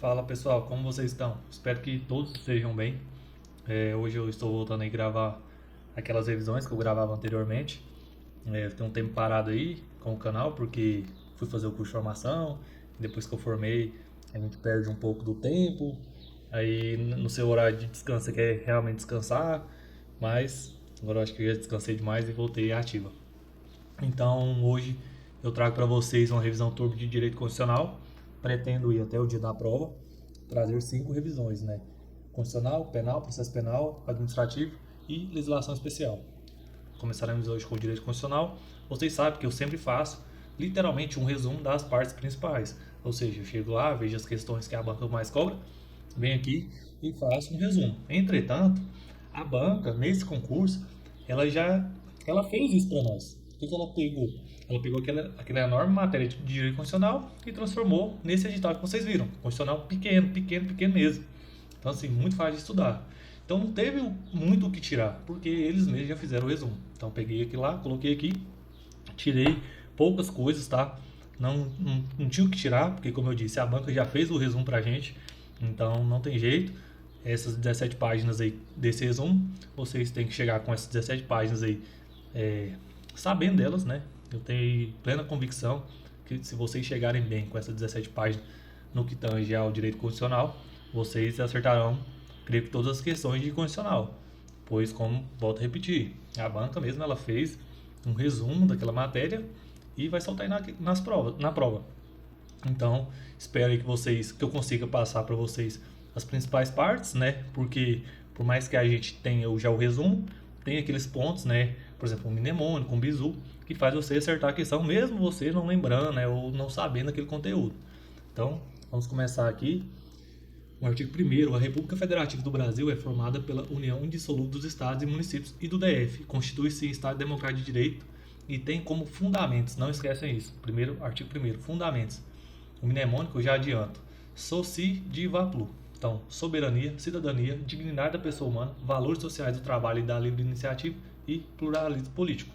Fala pessoal, como vocês estão? Espero que todos estejam bem. Hoje eu estou voltando a gravar aquelas revisões que eu gravava anteriormente. Eu tenho um tempo parado aí com o canal porque fui fazer o curso de formação. Depois que eu formei, a gente perde um pouco do tempo. Aí no seu horário de descanso você quer realmente descansar, mas agora eu acho que eu já descansei demais e voltei ativa. Então, hoje eu trago para vocês uma revisão turbo de direito constitucional. Pretendo ir até o dia da prova, trazer 5 revisões, né? Constitucional, penal, processo penal, administrativo e legislação especial. Começaremos hoje com o direito constitucional. Vocês sabem que eu sempre faço literalmente um resumo das partes principais. Ou seja, eu chego lá, vejo as questões que a banca mais cobra, venho aqui e faço um resumo. Entretanto, a banca, nesse concurso, ela fez isso para nós. O que ela pegou? Ela pegou aquela enorme matéria de direito constitucional e transformou nesse edital que vocês viram. Constitucional pequeno, pequeno, pequeno mesmo. Então, assim, muito fácil de estudar. Então, não teve muito o que tirar, porque eles mesmos já fizeram o resumo. Então, peguei aqui lá, coloquei aqui, tirei poucas coisas, tá? Não tinha o que tirar, porque, como eu disse, a banca já fez o resumo pra gente. Então, não tem jeito. Essas 17 páginas aí desse resumo, vocês têm que chegar com essas 17 páginas aí sabendo delas, né? Eu tenho plena convicção que se vocês chegarem bem com essas 17 páginas no que tange ao direito constitucional, vocês acertarão, creio que todas as questões de constitucional. Pois, como volto a repetir, a banca mesmo ela fez um resumo daquela matéria e vai soltar aí na prova. Então, espero aí que eu consiga passar para vocês as principais partes, né? Porque por mais que a gente tenha já o resumo, tem aqueles pontos, né? Por exemplo, um mnemônico, um bizu, que faz você acertar a questão, mesmo você não lembrando, né? Ou não sabendo aquele conteúdo. Então, vamos começar aqui. O artigo 1º, a República Federativa do Brasil é formada pela união indissolúvel dos estados e municípios e do DF. Constitui-se em Estado Democrático de Direito e tem como fundamentos, não esquecem isso, artigo 1º, fundamentos. O mnemônico eu já adianto. Soci diva plu. Então, soberania, cidadania, dignidade da pessoa humana, valores sociais do trabalho e da livre iniciativa e pluralismo político.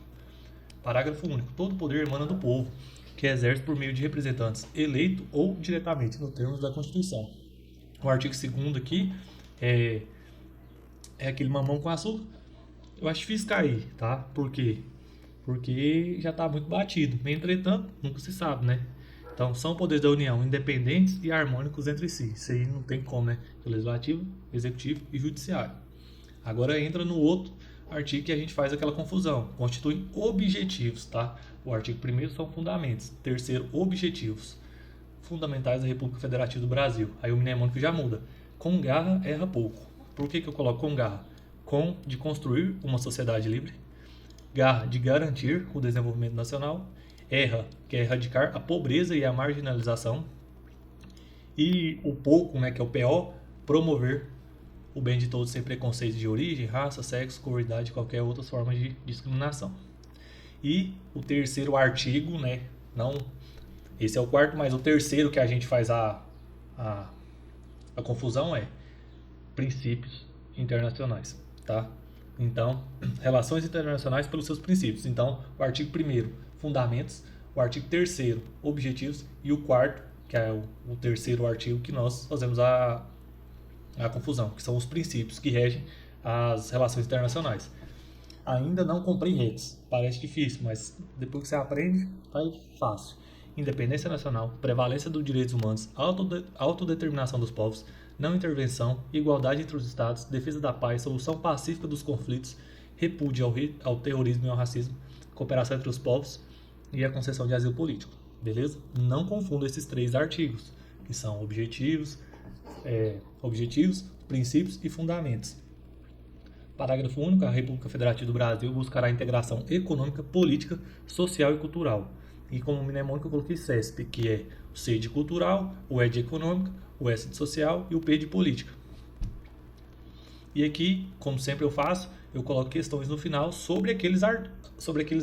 Parágrafo único. Todo poder emana do povo, que exerce por meio de representantes eleitos ou diretamente, nos termos da Constituição. O artigo 2º aqui é aquele mamão com açúcar. Eu acho difícil cair, tá? Por quê? Porque já está muito batido. Entretanto, nunca se sabe, né? Então, são poderes da União independentes e harmônicos entre si. Isso aí não tem como, né? O legislativo, executivo e judiciário. Agora entra no outro artigo que a gente faz aquela confusão. Constituem objetivos, tá? O artigo 1º são fundamentos. 3º, objetivos fundamentais da República Federativa do Brasil. Aí o mnemônico já muda. Com garra, erra pouco. Por que eu coloco com garra? Com, de construir uma sociedade livre. Garra, de garantir o desenvolvimento nacional. Erra, que é erradicar a pobreza e a marginalização. E o pouco, né, que é o PO, promover o bem de todos sem preconceito de origem, raça, sexo, cor, idade, qualquer outra forma de discriminação. E o 3º artigo, né, não, esse é o 4º, mas o 3º que a gente faz a confusão é princípios internacionais, tá? Então, relações internacionais pelos seus princípios. Então, o artigo 1º, fundamentos, o artigo 3º, objetivos, e o 4º, que é o 3º artigo que nós fazemos a confusão, que são os princípios que regem as relações internacionais. Ainda não comprei redes, parece difícil, mas depois que você aprende, vai fácil. Independência nacional, prevalência dos direitos humanos, autodeterminação dos povos, não intervenção, igualdade entre os estados, defesa da paz, solução pacífica dos conflitos, repúdio ao terrorismo e ao racismo, cooperação entre os povos e a concessão de asilo político. Beleza? Não confunda esses 3 artigos, que são objetivos, princípios e fundamentos. Parágrafo único. A República Federativa do Brasil buscará a integração econômica, política, social e cultural. E como mnemônico eu coloquei CESP, que é o C de cultural, o E de econômica, o S de social e o P de política. E aqui, como sempre eu faço, eu coloco questões no final sobre aqueles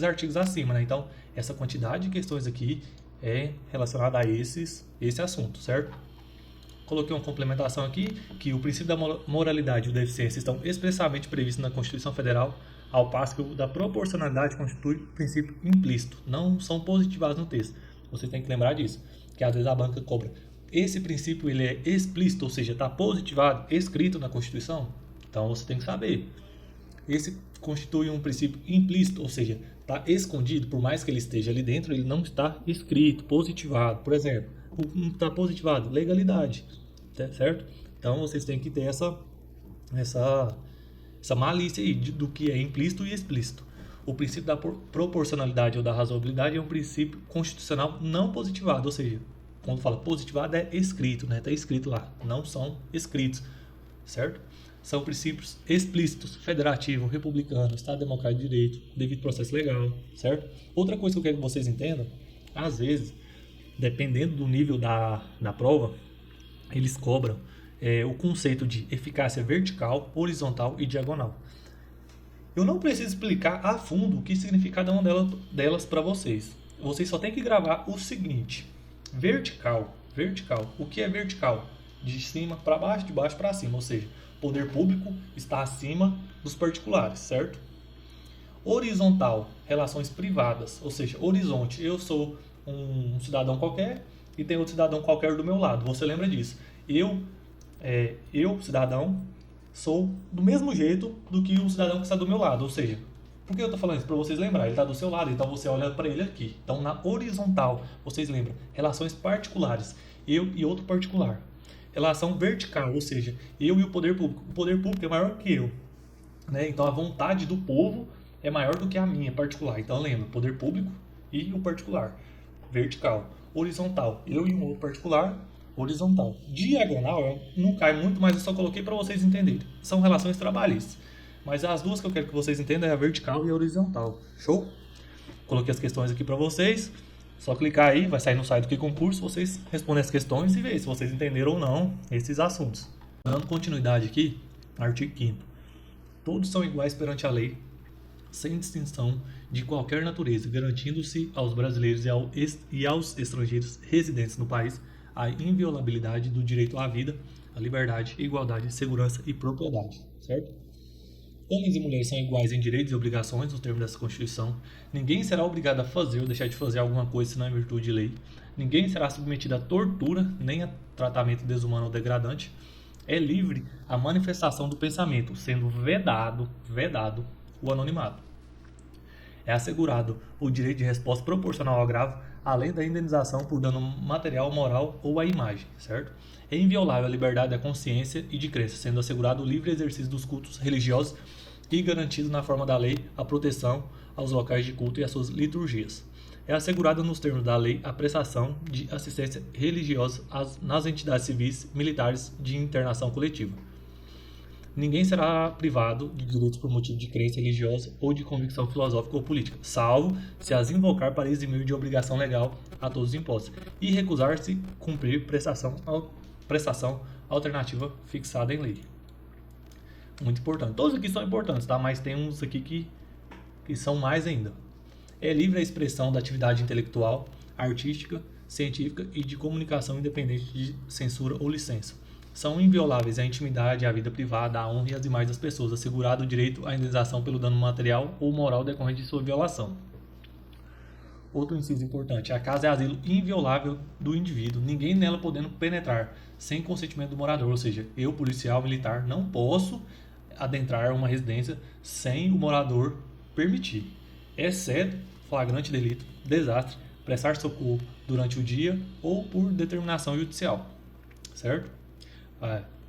artigos acima, né? Então, essa quantidade de questões aqui é relacionada a esse assunto, certo? Coloquei uma complementação aqui, que o princípio da moralidade e o da eficiência estão expressamente previstos na Constituição Federal, ao passo que o da proporcionalidade constitui princípio implícito, não são positivados no texto. Você tem que lembrar disso, que às vezes a banca cobra esse princípio ele é explícito, ou seja, está positivado, escrito na Constituição? Então você tem que saber. Esse constitui um princípio implícito, ou seja, está escondido, por mais que ele esteja ali dentro, ele não está escrito, positivado. Por exemplo, o que está positivado? Legalidade, certo? Então vocês têm que ter essa malícia aí do que é implícito e explícito. O princípio da proporcionalidade ou da razoabilidade é um princípio constitucional não positivado, ou seja, quando fala positivado é escrito, né? Está escrito lá, não são escritos, certo? São princípios explícitos, federativo, republicano, Estado Democrático de Direito, devido processo legal, certo? Outra coisa que eu quero que vocês entendam, às vezes, dependendo do nível da prova, eles cobram o conceito de eficácia vertical, horizontal e diagonal. Eu não preciso explicar a fundo o que significa cada uma delas para vocês. Vocês só têm que gravar o seguinte: vertical. O que é vertical? De cima para baixo, de baixo para cima, ou seja, o poder público está acima dos particulares, certo? Horizontal, relações privadas, ou seja, horizonte, eu sou um cidadão qualquer e tem outro cidadão qualquer do meu lado. Você lembra disso? Eu, cidadão, sou do mesmo jeito do que o cidadão que está do meu lado. Ou seja, por que eu estou falando isso? Para vocês lembrar, ele está do seu lado, então você olha para ele aqui. Então, na horizontal, vocês lembram, relações particulares, eu e outro particular. Relação vertical, ou seja, eu e o poder público. O poder público é maior que eu, né? Então, a vontade do povo é maior do que a minha particular. Então, lembra, poder público e o particular. Vertical. Horizontal, eu e um outro particular. Horizontal. Diagonal, não cai muito, mas eu só coloquei para vocês entenderem. São relações trabalhistas. Mas as duas que eu quero que vocês entendam é a vertical e a horizontal. Show? Coloquei as questões aqui para vocês. Só clicar aí, vai sair no site do Que Concurso, vocês respondem as questões e veem se vocês entenderam ou não esses assuntos. Dando continuidade aqui, artigo 5º. Todos são iguais perante a lei, sem distinção de qualquer natureza, garantindo-se aos brasileiros e aos estrangeiros residentes no país a inviolabilidade do direito à vida, à liberdade, igualdade, segurança e propriedade, certo? Homens e mulheres são iguais em direitos e obrigações nos termos dessa Constituição. Ninguém será obrigado a fazer ou deixar de fazer alguma coisa senão em virtude de lei. Ninguém será submetido a tortura, nem a tratamento desumano ou degradante. É livre a manifestação do pensamento, sendo vedado o anonimato. É assegurado o direito de resposta proporcional ao agravo, além da indenização por dano material, moral ou à imagem, certo? É inviolável a liberdade da consciência e de crença, sendo assegurado o livre exercício dos cultos religiosos e garantido na forma da lei a proteção aos locais de culto e às suas liturgias. É assegurada nos termos da lei a prestação de assistência religiosa nas entidades civis, militares de internação coletiva. Ninguém será privado de direitos por motivo de crença religiosa ou de convicção filosófica ou política, salvo se as invocar para eximir de obrigação legal a todos os impostos e recusar-se cumprir prestação alternativa fixada em lei. Muito importante. Todos aqui são importantes, tá? Mas tem uns aqui que são mais ainda. É livre a expressão da atividade intelectual, artística, científica e de comunicação independente de censura ou licença. São invioláveis a intimidade, a vida privada, a honra e as imagens das pessoas, assegurado o direito à indenização pelo dano material ou moral decorrente de sua violação. Outro inciso importante: a casa é asilo inviolável do indivíduo, ninguém nela podendo penetrar sem consentimento do morador, ou seja, eu, policial, militar, não posso adentrar uma residência sem o morador permitir, exceto flagrante delito, desastre, prestar socorro durante o dia ou por determinação judicial, certo?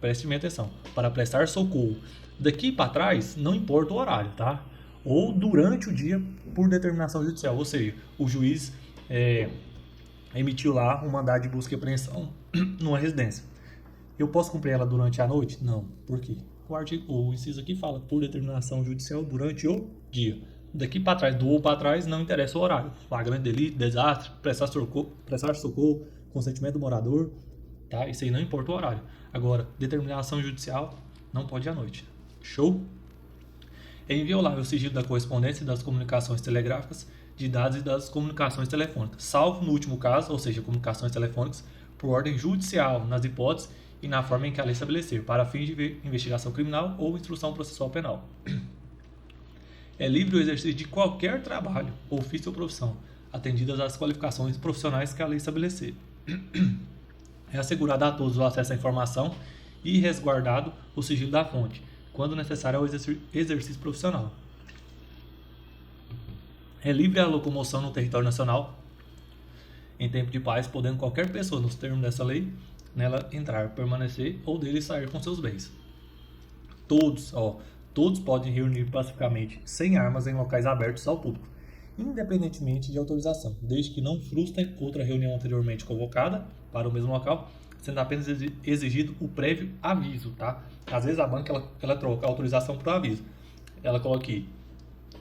Preste bem atenção. Para prestar socorro daqui para trás, não importa o horário, tá? Ou durante o dia por determinação judicial, ou seja, o juiz emitiu lá um mandado de busca e apreensão numa residência. Eu posso cumprir ela durante a noite? Não. Por quê? O inciso aqui fala por determinação judicial durante o dia. Daqui para trás, do ou para trás, não interessa o horário. Flagrante delito, desastre, prestar socorro, consentimento do morador, tá? Isso aí não importa o horário. Agora, determinação judicial não pode à noite. Show? É inviolável o sigilo da correspondência e das comunicações telegráficas, de dados e das comunicações telefônicas, salvo no último caso, ou seja, comunicações telefônicas, por ordem judicial, nas hipóteses e na forma em que a lei estabelecer, para fins de investigação criminal ou instrução processual penal. É livre o exercício de qualquer trabalho, ofício ou profissão, atendidas às qualificações profissionais que a lei estabelecer. É assegurado a todos o acesso à informação e resguardado o sigilo da fonte, quando necessário ao exercício profissional. É livre a locomoção no território nacional em tempo de paz, podendo qualquer pessoa, nos termos dessa lei, nela entrar, permanecer ou dele sair com seus bens. Todos podem reunir pacificamente sem armas em locais abertos ao público, independentemente de autorização, desde que não frustrem outra reunião anteriormente convocada para o mesmo local, sendo apenas exigido o prévio aviso, tá? Às vezes a banca ela troca a autorização por aviso. Ela coloca aqui,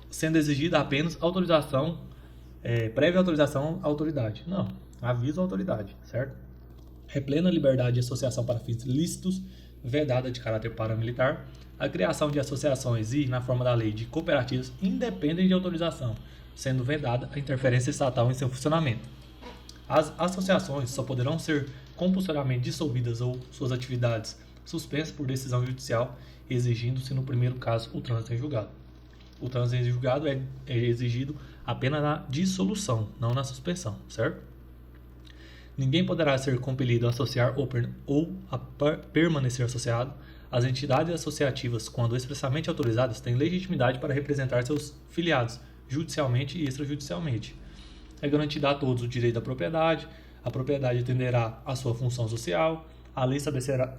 sendo exigida apenas autorização, prévia autorização à autoridade. Não, aviso à autoridade, certo? É plena liberdade de associação para fins lícitos, vedada de caráter paramilitar. A criação de associações e, na forma da lei, de cooperativas independem de autorização, sendo vedada a interferência estatal em seu funcionamento. As associações só poderão ser compulsoriamente dissolvidas ou suas atividades suspensas por decisão judicial, exigindo-se, no primeiro caso, o trânsito em julgado. O trânsito em julgado é exigido apenas na dissolução, não na suspensão, certo? Ninguém poderá ser compelido a associar ou a permanecer associado. As entidades associativas, quando expressamente autorizadas, têm legitimidade para representar seus filiados, judicialmente e extrajudicialmente. É garantido a todos o direito à propriedade, a propriedade atenderá à sua função social, a lei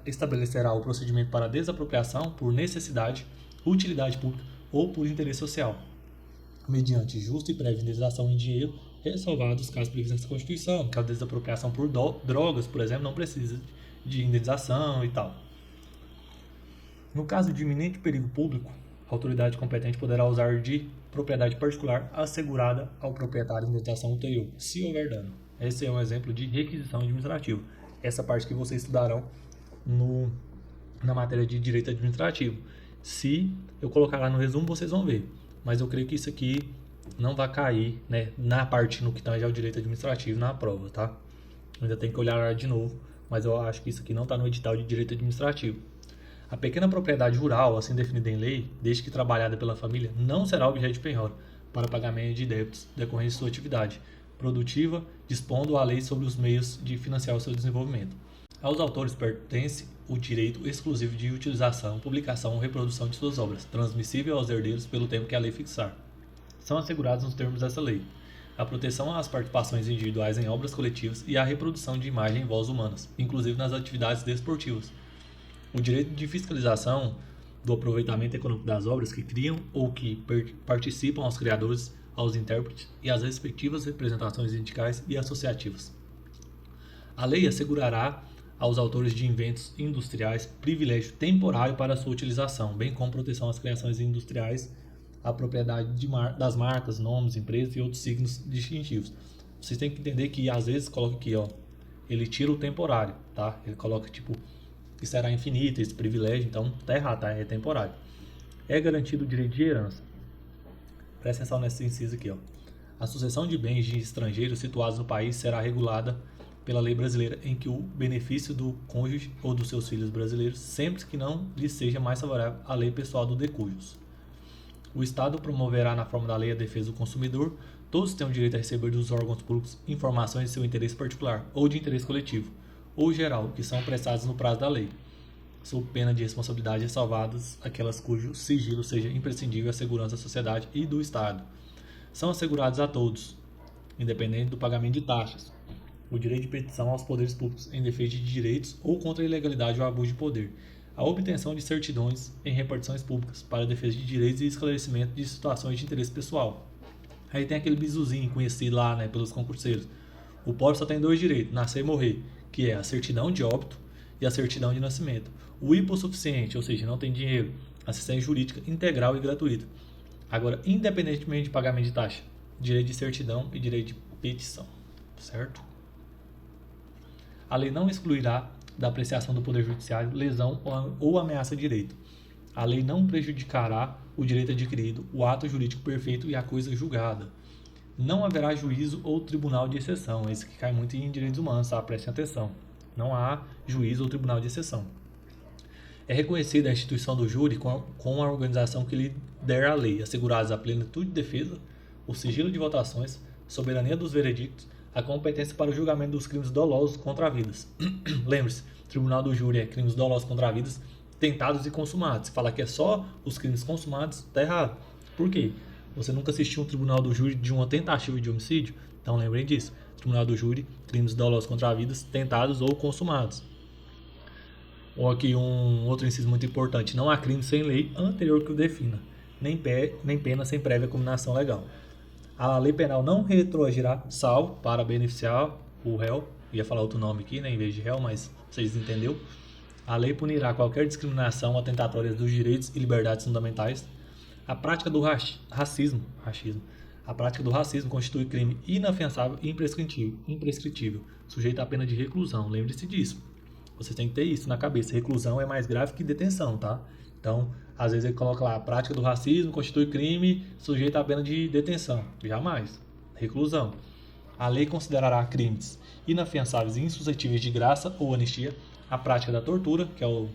estabelecerá o procedimento para desapropriação por necessidade, utilidade pública ou por interesse social, mediante justa e prévia indenização em dinheiro, ressalvados os casos previstos na Constituição, que a desapropriação por drogas, por exemplo, não precisa de indenização e tal. No caso de iminente perigo público, a autoridade competente poderá usar de propriedade particular assegurada ao proprietário indenização ulterior, se houver dano. Esse é um exemplo de requisição administrativa. Essa parte que vocês estudarão na matéria de direito administrativo. Se eu colocar lá no resumo, vocês vão ver. Mas eu creio que isso aqui não vai cair, né, na parte no que tange ao direito administrativo na prova, tá? Ainda tem que olhar de novo, mas eu acho que isso aqui não está no edital de direito administrativo. A pequena propriedade rural, assim definida em lei, desde que trabalhada pela família, não será objeto de penhora para pagamento de débitos decorrentes de sua atividade produtiva, dispondo a lei sobre os meios de financiar o seu desenvolvimento. Aos autores pertence o direito exclusivo de utilização, publicação ou reprodução de suas obras, transmissível aos herdeiros pelo tempo que a lei fixar. São assegurados nos termos dessa lei a proteção às participações individuais em obras coletivas e a reprodução de imagem e voz humanas, inclusive nas atividades desportivas. O direito de fiscalização do aproveitamento econômico das obras que criam ou que participam aos criadores, aos intérpretes e às respectivas representações sindicais e associativas. A lei assegurará aos autores de inventos industriais privilégio temporário para sua utilização, bem como proteção às criações industriais, à propriedade das marcas, nomes, empresas e outros signos distintivos. Vocês têm que entender que às vezes coloca aqui, ó, ele tira o temporário, tá? Ele coloca tipo que será infinito esse privilégio, então tá errado, tá? É temporário. É garantido o direito de herança. Presta atenção nesse inciso aqui, ó. A sucessão de bens de estrangeiros situados no país será regulada pela lei brasileira em que o benefício do cônjuge ou dos seus filhos brasileiros, sempre que não lhe seja mais favorável à lei pessoal do decujus. O Estado promoverá na forma da lei a defesa do consumidor. Todos têm o direito a receber dos órgãos públicos informações de seu interesse particular ou de interesse coletivo ou geral, que são prestadas no prazo da lei, sob pena de responsabilidade ressalvadas aquelas cujo sigilo seja imprescindível à segurança da sociedade e do Estado. São assegurados a todos, independente do pagamento de taxas, o direito de petição aos poderes públicos em defesa de direitos ou contra a ilegalidade ou abuso de poder, a obtenção de certidões em repartições públicas para a defesa de direitos e esclarecimento de situações de interesse pessoal. Aí tem aquele bizuzinho conhecido lá, né, pelos concurseiros. O pobre só tem dois direitos, nascer e morrer, que é a certidão de óbito e a certidão de nascimento. O hipossuficiente, ou seja, não tem dinheiro, assistência jurídica integral e gratuita. Agora, independentemente de pagamento de taxa, direito de certidão e direito de petição, certo? A lei não excluirá da apreciação do Poder Judiciário lesão ou ameaça de direito. A lei não prejudicará o direito adquirido, o ato jurídico perfeito e a coisa julgada. Não haverá juízo ou tribunal de exceção. Esse que cai muito em direitos humanos, tá? Prestem atenção. Não há juízo ou tribunal de exceção. É reconhecida a instituição do júri com a organização que lhe der a lei, asseguradas a plenitude de defesa, o sigilo de votações, soberania dos veredictos, a competência para o julgamento dos crimes dolosos contra vidas. Lembre-se, tribunal do júri é crimes dolosos contra vidas, tentados e consumados. Se falar que é só os crimes consumados, tá errado. Por quê? Você nunca assistiu um tribunal do júri de uma tentativa de homicídio? Então lembrem disso. Tribunal do júri, crimes dolosos contra vidas, tentados ou consumados. Ou aqui um outro inciso muito importante: não há crime sem lei anterior que o defina, nem pena sem prévia combinação legal. A lei penal não retroagirá, salvo para beneficiar o réu. Ia falar outro nome aqui, né, em vez de réu, mas vocês entenderam. A lei punirá qualquer discriminação atentatória dos direitos e liberdades fundamentais. A prática do racismo, a prática do racismo constitui crime inafiançável e imprescritível, sujeito à pena de reclusão. Lembre-se disso. Você tem que ter isso na cabeça. Reclusão é mais grave que detenção, tá? Então, às vezes ele coloca lá, a prática do racismo constitui crime sujeito à pena de detenção. Jamais. Reclusão. A lei considerará crimes inafiançáveis e insuscetíveis de graça ou anistia a prática da tortura, que é o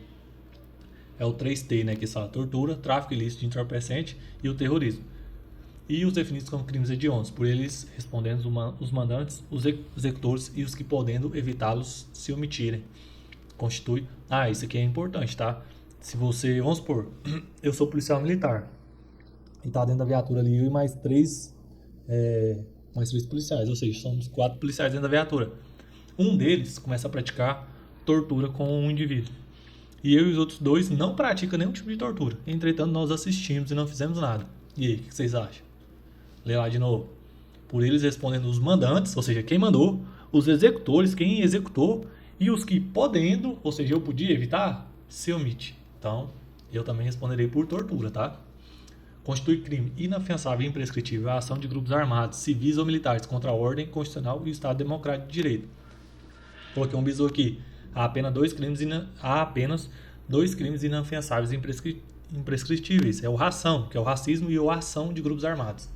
3T, né, que são a tortura, tráfico ilícito de entorpecente e o terrorismo. E os definidos como crimes hediondos, por eles respondendo os mandantes, os executores e os que podendo evitá-los se omitirem. Constitui... isso aqui é importante, tá? Se você... Vamos supor, eu sou policial militar e tá dentro da viatura ali eu e mais três policiais, ou seja, somos 4 policiais dentro da viatura. Um deles começa a praticar tortura com um indivíduo. E eu e os outros 2 não praticam nenhum tipo de tortura. Entretanto, nós assistimos e não fizemos nada. E aí, o que vocês acham? Lê lá de novo. Por eles respondendo os mandantes, ou seja, quem mandou, os executores, quem executou, e os que podendo, ou seja, eu podia evitar, se omite. Então, eu também responderei por tortura, tá? Constitui crime inafiançável e imprescritível a ação de grupos armados, civis ou militares contra a ordem constitucional e o Estado democrático de direito. Coloquei um bisu aqui. Há apenas 2 crimes inafiançáveis e imprescritíveis. É o ração, que é o racismo, e a ação de grupos armados.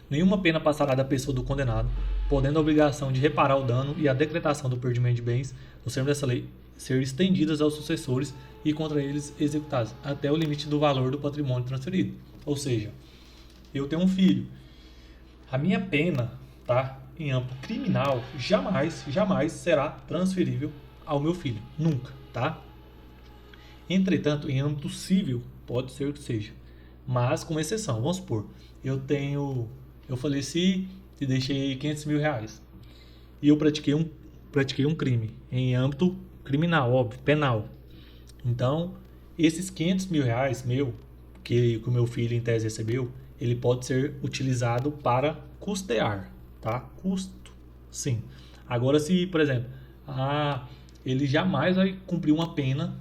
Nenhuma pena passará da pessoa do condenado, podendo a obrigação de reparar o dano e a decretação do perdimento de bens, no termo dessa lei, ser estendidas aos sucessores e contra eles executados, até o limite do valor do patrimônio transferido. Ou seja, eu tenho um filho. A minha pena, tá, em âmbito criminal, jamais será transferível ao meu filho. Nunca, tá? Entretanto, em âmbito civil, pode ser que seja. Mas com exceção, vamos supor, eu faleci e deixei R$ 500.000. E eu pratiquei um crime em âmbito criminal, óbvio, penal. Então, esses R$ 500.000 que o meu filho em tese recebeu, ele pode ser utilizado para custear, tá? Custo, sim. Agora, se, por exemplo, ele jamais vai cumprir uma pena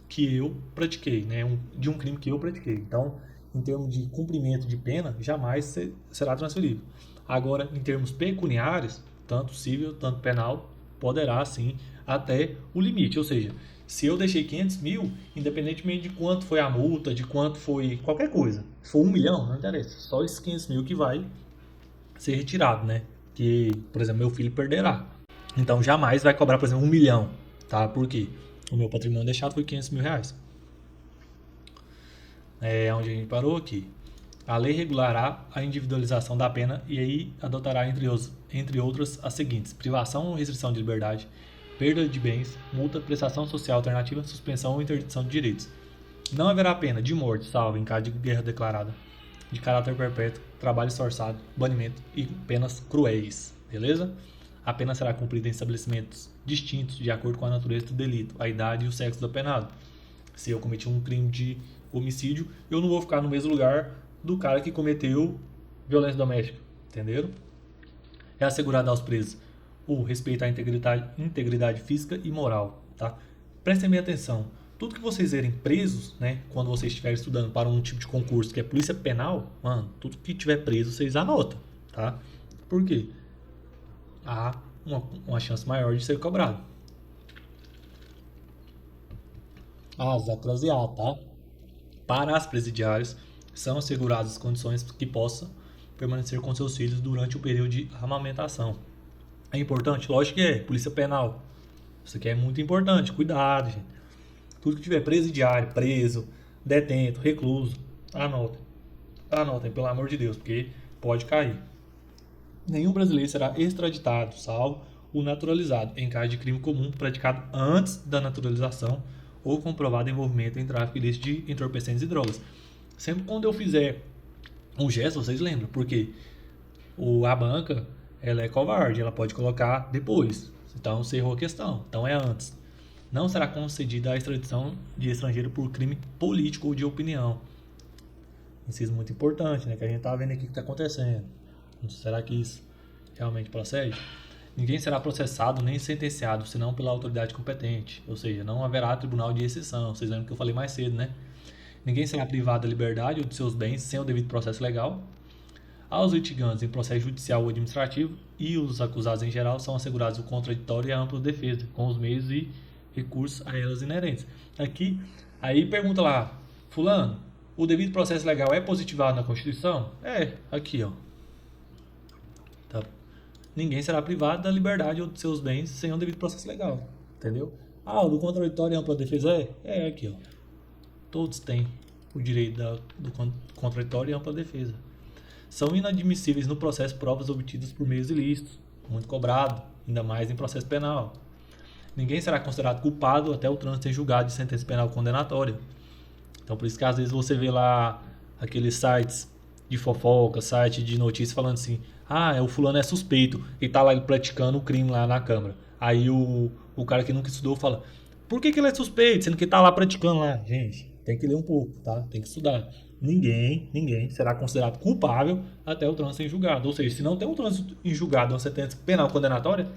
que eu pratiquei, né? De um crime que eu pratiquei. Então, em termos de cumprimento de pena, jamais será transferível. Agora, em termos pecuniários, tanto civil, tanto penal, poderá sim até o limite. Ou seja, se eu deixei 500 mil, independentemente de quanto foi a multa, de quanto foi qualquer coisa, se for 1 milhão, não interessa, só esses 500 mil que vai ser retirado, né? Que, por exemplo, meu filho perderá. Então, jamais vai cobrar, por exemplo, 1 milhão, tá? Por quê? O meu patrimônio deixado foi R$ 500.000. Onde a gente parou aqui. A lei regulará a individualização da pena e aí adotará, entre outras, as seguintes: privação ou restrição de liberdade, perda de bens, multa, prestação social alternativa, suspensão ou interdição de direitos. Não haverá pena de morte, salvo em caso de guerra declarada, de caráter perpétuo, trabalho esforçado, banimento e penas cruéis. Beleza? A pena será cumprida em estabelecimentos distintos de acordo com a natureza do delito, a idade e o sexo do apenado. Se eu cometi um crime de homicídio, eu não vou ficar no mesmo lugar do cara que cometeu violência doméstica. Entenderam? É assegurado aos presos o respeito à integridade física e moral. Tá? Prestem bem atenção. Tudo que vocês verem presos, né, quando vocês estiverem estudando para um tipo de concurso que é polícia penal, mano, tudo que tiver preso vocês anotam. Tá? Por quê? Há uma chance maior de ser cobrado. As letras A, tá? Para as presidiárias, são asseguradas as condições que possam permanecer com seus filhos durante o período de amamentação. É importante? Lógico que é. Polícia penal. Isso aqui é muito importante. Cuidado, gente. Tudo que tiver presidiário, preso, detento, recluso, anotem. Anotem, pelo amor de Deus, porque pode cair. Nenhum brasileiro será extraditado, salvo o naturalizado, em caso de crime comum praticado antes da naturalização ou comprovado envolvimento em tráfico ilícito de entorpecentes e drogas. Sempre quando eu fizer um gesto, vocês lembram, porque a banca ela é covarde, ela pode colocar depois. Então você errou a questão, então é antes. Não será concedida a extradição de estrangeiro por crime político ou de opinião. Inciso muito importante, né? Que a gente tá vendo aqui o que está acontecendo. Será que isso realmente procede? Ninguém será processado nem sentenciado, senão pela autoridade competente. Ou seja, não haverá tribunal de exceção. Vocês lembram que eu falei mais cedo, né? Ninguém será privado da liberdade ou de seus bens sem o devido processo legal. Aos litigantes em processo judicial ou administrativo e os acusados em geral são assegurados o contraditório e a ampla defesa, com os meios e recursos a elas inerentes. Aqui, aí pergunta lá, fulano, o devido processo legal é positivado na Constituição? É, aqui, ó. Tá. Ninguém será privado da liberdade ou de seus bens sem um devido processo legal, entendeu? Ah, o do contraditório e ampla defesa é? É, aqui, ó. Todos têm o direito do contraditório e ampla defesa. São inadmissíveis no processo provas obtidas por meios ilícitos, muito cobrado, ainda mais em processo penal. Ninguém será considerado culpado até o trânsito em julgado de sentença penal condenatória. Então, por isso que às vezes você vê lá aqueles sites de fofoca, site de notícias falando assim: ah, o fulano é suspeito e tá lá ele praticando o crime lá na Câmara. Aí o cara que nunca estudou fala: por que ele é suspeito, sendo que tá lá praticando lá? Gente, tem que ler um pouco, tá? Tem que estudar. Ninguém será considerado culpável até o trânsito em julgado. Ou seja, se não tem um trânsito em julgado, uma sentença penal condenatória,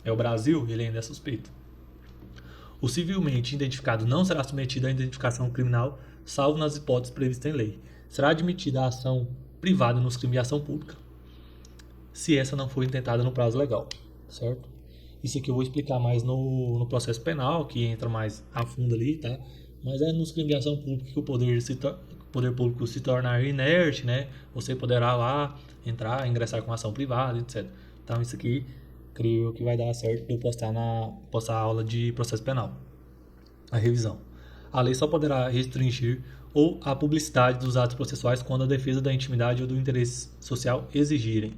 é o Brasil, ele ainda é suspeito. O civilmente identificado não será submetido à identificação criminal, salvo nas hipóteses previstas em lei. Será admitida a ação privada nos crimes de ação pública, se essa não for intentada no prazo legal, certo? Isso aqui eu vou explicar mais no processo penal, que entra mais a fundo ali, tá? Mas é nos crimes de ação pública que o poder público se tornar inerte, né? Você poderá lá entrar, ingressar com ação privada, etc. Então isso aqui creio que vai dar certo de eu postar a aula de processo penal, a revisão. A lei só poderá restringir ou a publicidade dos atos processuais quando a defesa da intimidade ou do interesse social exigirem.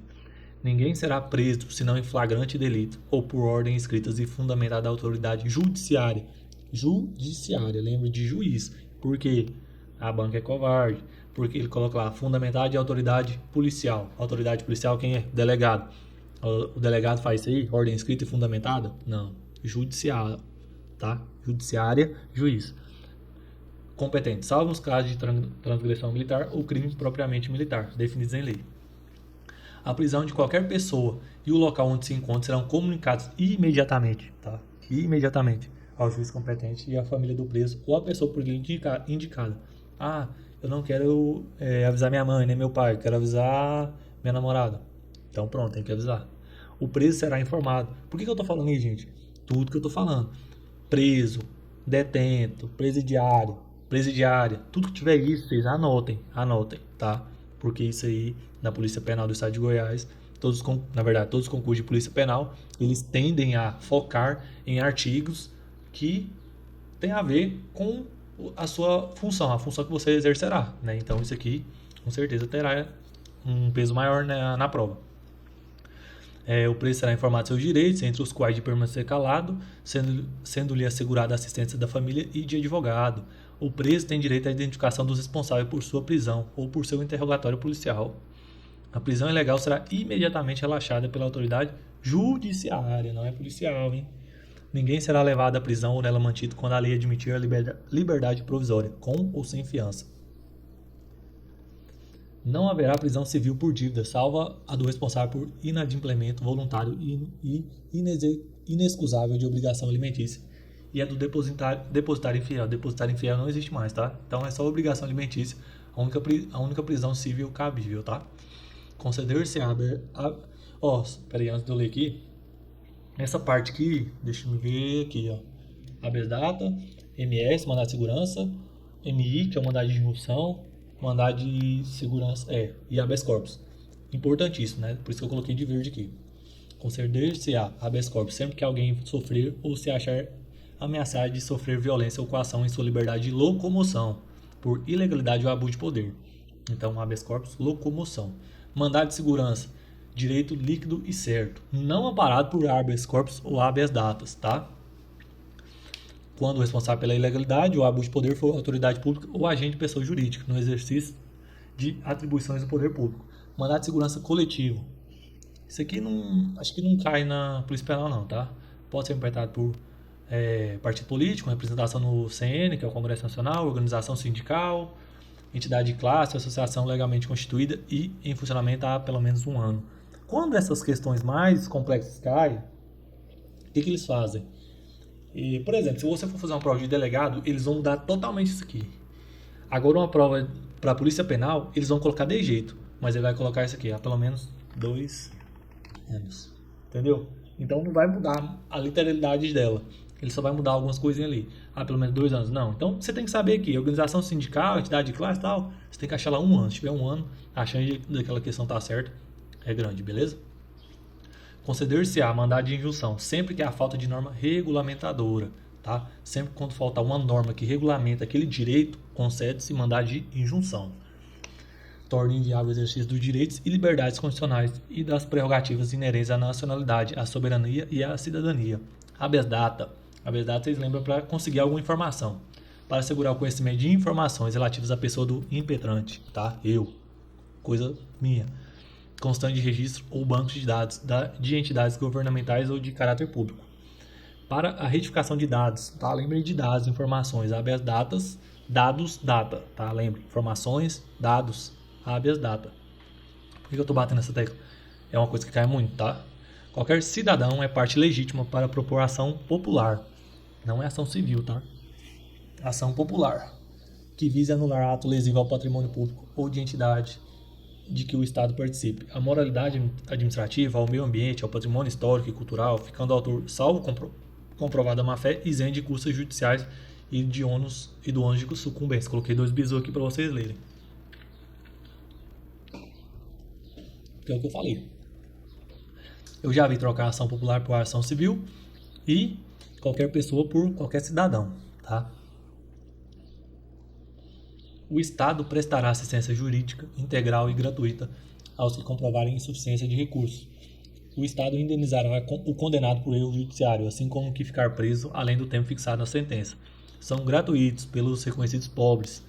Ninguém será preso senão em flagrante delito ou por ordem escritas e fundamentada da autoridade judiciária. Judiciária, lembra de juiz. Porque a banca é covarde. Porque ele coloca lá fundamentada de autoridade policial. Autoridade policial quem é? Delegado. O delegado faz isso aí? Ordem escrita e fundamentada? Não. Judiciária, tá? Judiciária, juiz. Competente, salvo os casos de transgressão militar ou crime propriamente militar, definidos em lei. A prisão de qualquer pessoa e o local onde se encontra serão comunicados imediatamente, tá? Imediatamente ao juiz competente e à família do preso ou à pessoa por ele indicada. Ah, eu não quero avisar minha mãe, nem meu pai, quero avisar minha namorada. Então pronto, tem que avisar. O preso será informado. Por que eu tô falando aí, gente? Tudo que eu tô falando. Preso, detento, presidiária, tudo que tiver isso, vocês anotem, tá? Porque isso aí, na Polícia Penal do Estado de Goiás, todos os concursos de Polícia Penal, eles tendem a focar em artigos que tem a ver com a sua função, a função que você exercerá, né? Então isso aqui, com certeza, terá um peso maior na prova. O preso será informado de seus direitos, entre os quais de permanecer calado, sendo-lhe assegurada a assistência da família e de advogado. O preso tem direito à identificação dos responsáveis por sua prisão ou por seu interrogatório policial. A prisão ilegal será imediatamente relaxada pela autoridade judiciária, não é policial, hein? Ninguém será levado à prisão ou nela mantido quando a lei admitir a liberdade provisória, com ou sem fiança. Não haverá prisão civil por dívida, salvo a do responsável por inadimplemento voluntário e inexcusável de obrigação alimentícia. E a do depositário infiel. Depositário infiel não existe mais, tá? Então é só obrigação alimentícia, a única prisão civil cabível, tá? Conceder-se peraí, antes de eu ler aqui, essa parte aqui, deixa eu ver aqui, ó. Habeas data, MS, mandado de segurança, MI, que é o mandado de injunção, mandado de segurança, e habeas corpus. Importantíssimo, né? Por isso que eu coloquei de verde aqui. Conceder-se-á habeas corpus sempre que alguém sofrer ou se achar ameaçado de sofrer violência ou coação em sua liberdade de locomoção por ilegalidade ou abuso de poder. Então, habeas corpus, locomoção. Mandado de segurança direito líquido e certo, não amparado por habeas corpus ou habeas datas, tá? Quando o responsável pela ilegalidade ou abuso de poder for autoridade pública ou agente de pessoa jurídica, no exercício de atribuições do poder público. Mandado de segurança coletivo. Isso aqui acho que não cai na Polícia Penal não, tá? Pode ser interpretado por partido político, representação no CN, que é o Congresso Nacional, organização sindical, entidade de classe, associação legalmente constituída e em funcionamento há pelo menos um ano. Quando essas questões mais complexas caem, o que eles fazem? Por exemplo, se você for fazer uma prova de delegado, eles vão mudar totalmente isso aqui. Agora uma prova para a Polícia Penal, eles vão colocar de jeito, mas ele vai colocar isso aqui, há pelo menos 2 anos. Entendeu? Então não vai mudar a literalidade dela. Ele só vai mudar algumas coisinhas ali. Ah, pelo menos 2 anos. Não. Então você tem que saber que organização sindical, entidade de classe e tal, você tem que achar lá 1 ano. Se tiver 1 ano, a chance daquela questão estar certa é grande, beleza? Conceder-se-á mandado de injunção sempre que há falta de norma regulamentadora, tá? Sempre quando falta uma norma que regulamenta aquele direito, concede-se mandado de injunção. Torna inviável o exercício dos direitos e liberdades constitucionais e das prerrogativas inerentes à nacionalidade, à soberania e à cidadania. Habeas data. Habeas data vocês lembram para conseguir alguma informação. Para assegurar o conhecimento de informações relativas à pessoa do impetrante, tá? Coisa minha. Constante de registro ou bancos de dados de entidades governamentais ou de caráter público. Para a retificação de dados, tá? Lembrem de dados, informações, habeas datas, dados, data, tá? Lembre, informações, dados, habeas data. Por que eu estou batendo nessa tecla? É uma coisa que cai muito, tá? Qualquer cidadão é parte legítima para propor ação popular. Não é ação civil, tá? Ação popular, que vise anular ato lesivo ao patrimônio público ou de entidade de que o Estado participe. A moralidade administrativa, ao meio ambiente, ao patrimônio histórico e cultural, ficando o autor, salvo comprovada má-fé, isento de custas judiciais e do ônus de sucumbência. Coloquei 2 bisus aqui para vocês lerem. Que é o que eu falei. Eu já vi trocar ação popular por ação civil e qualquer pessoa por qualquer cidadão, tá? O Estado prestará assistência jurídica integral e gratuita aos que comprovarem insuficiência de recursos. O Estado indenizará o condenado por erro judiciário, assim como o que ficar preso além do tempo fixado na sentença. São gratuitos pelos reconhecidos pobres,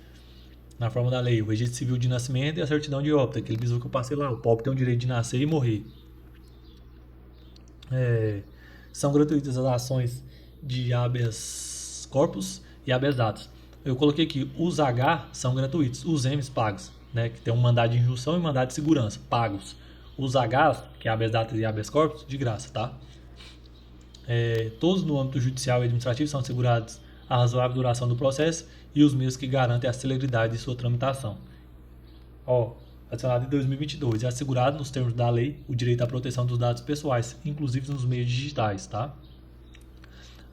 na forma da lei, o registro civil de nascimento e a certidão de óbito, aquele bisu que eu passei lá. O pobre tem o direito de nascer e morrer. São gratuitas as ações de habeas corpus e habeas datus. Eu coloquei aqui, os H são gratuitos, os M's pagos, né, que tem um mandado de injunção e mandado de segurança, pagos. Os H's, que é habeas datus e habeas corpus, de graça, tá? Todos no âmbito judicial e administrativo são assegurados a razoável duração do processo e os meios que garantem a celeridade de sua tramitação. Adicionado em 2022, é assegurado nos termos da lei o direito à proteção dos dados pessoais, inclusive nos meios digitais, tá?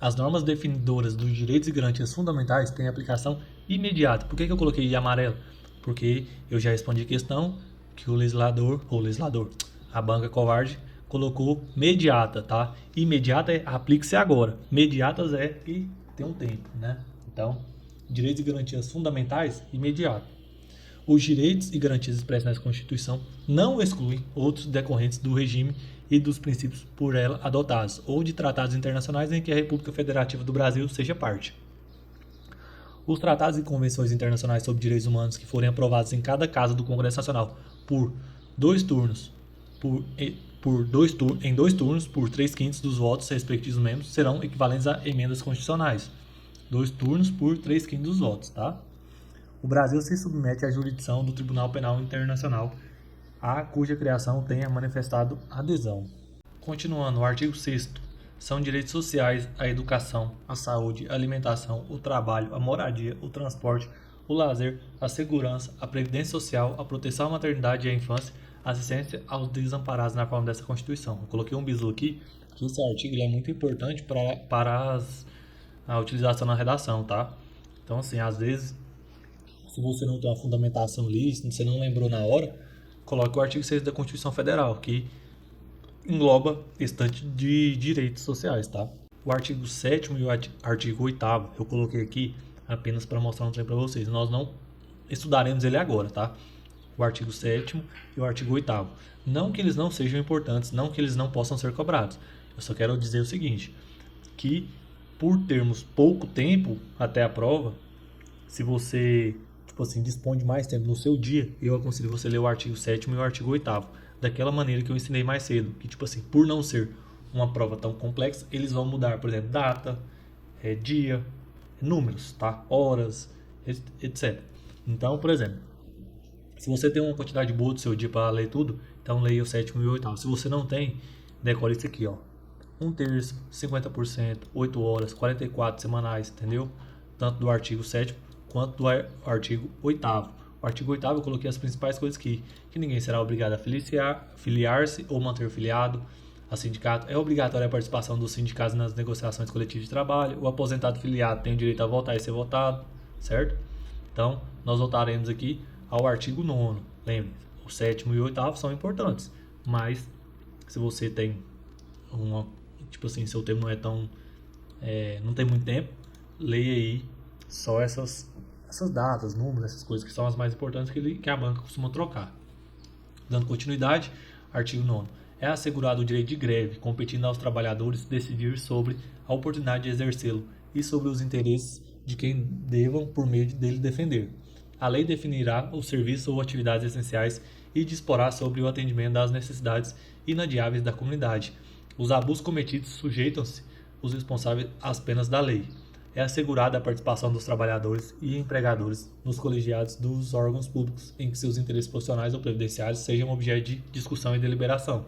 As normas definidoras dos direitos e garantias fundamentais têm aplicação imediata. Por que eu coloquei em amarelo? Porque eu já respondi a questão que a banca covarde colocou mediata, tá? Imediata é aplique-se agora. Mediatas é que tem um tempo, né? Então, direitos e garantias fundamentais, imediato. Os direitos e garantias expressos na Constituição não excluem outros decorrentes do regime e dos princípios por ela adotados, ou de tratados internacionais em que a República Federativa do Brasil seja parte. Os tratados e convenções internacionais sobre direitos humanos que forem aprovados em cada casa do Congresso Nacional por 2 turnos, em 2 turnos, por 3/5 dos votos respectivos membros, serão equivalentes a emendas constitucionais. 2 turnos por 3/5 dos votos, tá? O Brasil se submete à jurisdição do Tribunal Penal Internacional, a cuja criação tenha manifestado adesão. Continuando, o artigo 6º. São direitos sociais a educação, a saúde, a alimentação, o trabalho, a moradia, o transporte, o lazer, a segurança, a previdência social, a proteção à maternidade e à infância, a assistência aos desamparados na forma dessa Constituição. Eu coloquei um bisu aqui, que esse artigo é muito importante para a utilização na redação, tá? Então, assim, às vezes, se você não tem uma fundamentação ali, se você não lembrou na hora, coloque o artigo 6 da Constituição Federal, que engloba estante de direitos sociais, tá? O artigo 7º e o artigo 8º eu coloquei aqui apenas para mostrar um trem para vocês. Nós não estudaremos ele agora, tá? o artigo 7º e o artigo 8º. Não que eles não sejam importantes, não que eles não possam ser cobrados. Eu só quero dizer o seguinte, que por termos pouco tempo até a prova, se você, tipo assim, dispõe de mais tempo no seu dia, eu aconselho você ler o artigo 7º e o artigo 8º, daquela maneira que eu ensinei mais cedo, que tipo assim, por não ser uma prova tão complexa, eles vão mudar, por exemplo, data, dia, números, tá? Horas, etc. Então, por exemplo, se você tem uma quantidade boa do seu dia para ler tudo, então leia o 7º e o 8º. Se você não tem, decore isso aqui, ó. 1/3, 50%, 8 horas, 44 semanais, entendeu? Tanto do artigo 7º quanto do artigo 8º. O artigo 8º eu coloquei as principais coisas que ninguém será obrigado a filiar-se ou manter filiado a sindicato. É obrigatória a participação dos sindicatos nas negociações coletivas de trabalho. O aposentado filiado tem o direito a votar e ser votado, certo? Então, nós voltaremos aqui ao artigo 9º. Lembre, o 7º e o 8º são importantes, mas se você tem uma, tipo assim, seu tempo não é tão, não tem muito tempo, leia aí só essas datas, números, essas coisas que são as mais importantes que a banca costuma trocar. Dando continuidade, artigo 9º. É assegurado o direito de greve, competindo aos trabalhadores decidir sobre a oportunidade de exercê-lo e sobre os interesses de quem devam por meio dele defender. A lei definirá os serviços ou atividades essenciais e disporá sobre o atendimento das necessidades inadiáveis da comunidade. Os abusos cometidos sujeitam-se os responsáveis às penas da lei. É assegurada a participação dos trabalhadores e empregadores nos colegiados dos órgãos públicos em que seus interesses profissionais ou previdenciários sejam objeto de discussão e deliberação.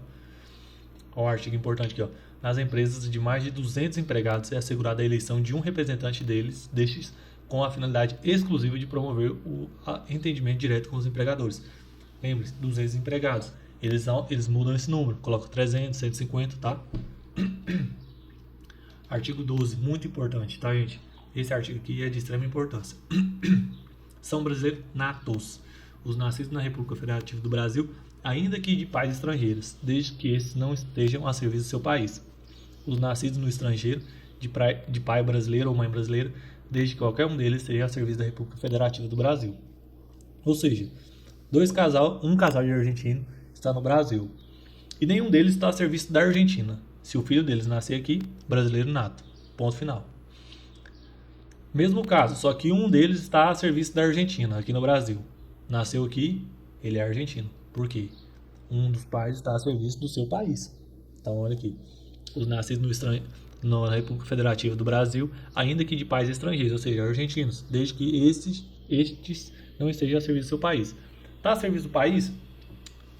Olha o artigo importante aqui, ó. Nas empresas de mais de 200 empregados é assegurada a eleição de um representante destes com a finalidade exclusiva de promover o entendimento direto com os empregadores. Lembre-se, 200 empregados. Eles mudam esse número, colocam 300, 150, tá? Artigo 12, muito importante, tá, gente? Esse artigo aqui é de extrema importância. São brasileiros natos, os nascidos na República Federativa do Brasil, ainda que de pais estrangeiros, desde que esses não estejam a serviço do seu país. Os nascidos no estrangeiro, de pai brasileiro ou mãe brasileira, desde que qualquer um deles esteja a serviço da República Federativa do Brasil. Ou seja, um casal de argentino está no Brasil e nenhum deles está a serviço da Argentina. Se o filho deles nascer aqui, brasileiro nato. Ponto final. Mesmo caso, só que um deles está a serviço da Argentina, aqui no Brasil. Nasceu aqui, ele é argentino. Por quê? Um dos pais está a serviço do seu país. Então, olha aqui. Os nascidos na República Federativa do Brasil, ainda que de pais estrangeiros, ou seja, argentinos, desde que estes não estejam a serviço do seu país. Está a serviço do país?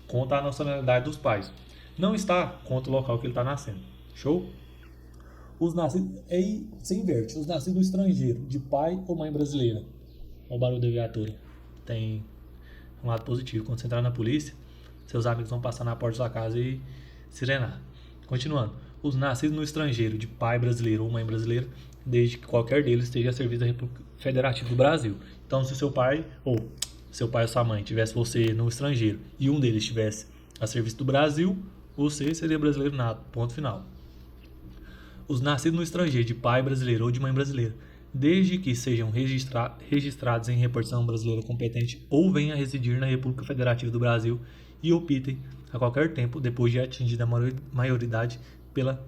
Conta a nacionalidade dos pais. Não está, conta o local que ele está nascendo. Show? Os nascidos, aí você inverte. Os nascidos no estrangeiro, de pai ou mãe brasileira. Olha o barulho da viatura. Tem um lado positivo. Quando você entrar na polícia, seus amigos vão passar na porta da sua casa e sirenar. Continuando. Os nascidos no estrangeiro, de pai brasileiro ou mãe brasileira, desde que qualquer deles esteja a serviço da República Federativa do Brasil. Então, se seu pai ou sua mãe tivesse você no estrangeiro e um deles estivesse a serviço do Brasil, você seria brasileiro nato. Ponto final. Os nascidos no estrangeiro, de pai brasileiro ou de mãe brasileira, desde que sejam registrados em repartição brasileira competente ou venham a residir na República Federativa do Brasil e optem a qualquer tempo, depois de atingida a maioridade, pela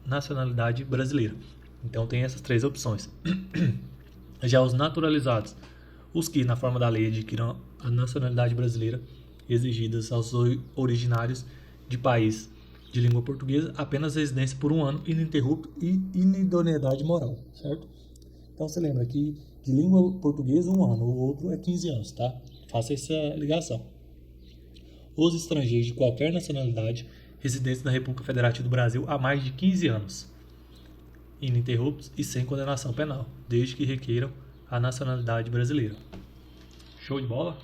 nacionalidade brasileira. Então tem essas três opções. Já os naturalizados, os que, na forma da lei, adquiram a nacionalidade brasileira, exigidas aos originários de país de língua portuguesa, apenas residência por 1 ano ininterrupto e inidoneidade moral, certo? Então você lembra que de língua portuguesa 1 ano, o outro é 15 anos, tá? Faça essa ligação. Os estrangeiros de qualquer nacionalidade residentes na República Federativa do Brasil há mais de 15 anos, ininterruptos e sem condenação penal, desde que requeiram a nacionalidade brasileira. Show de bola?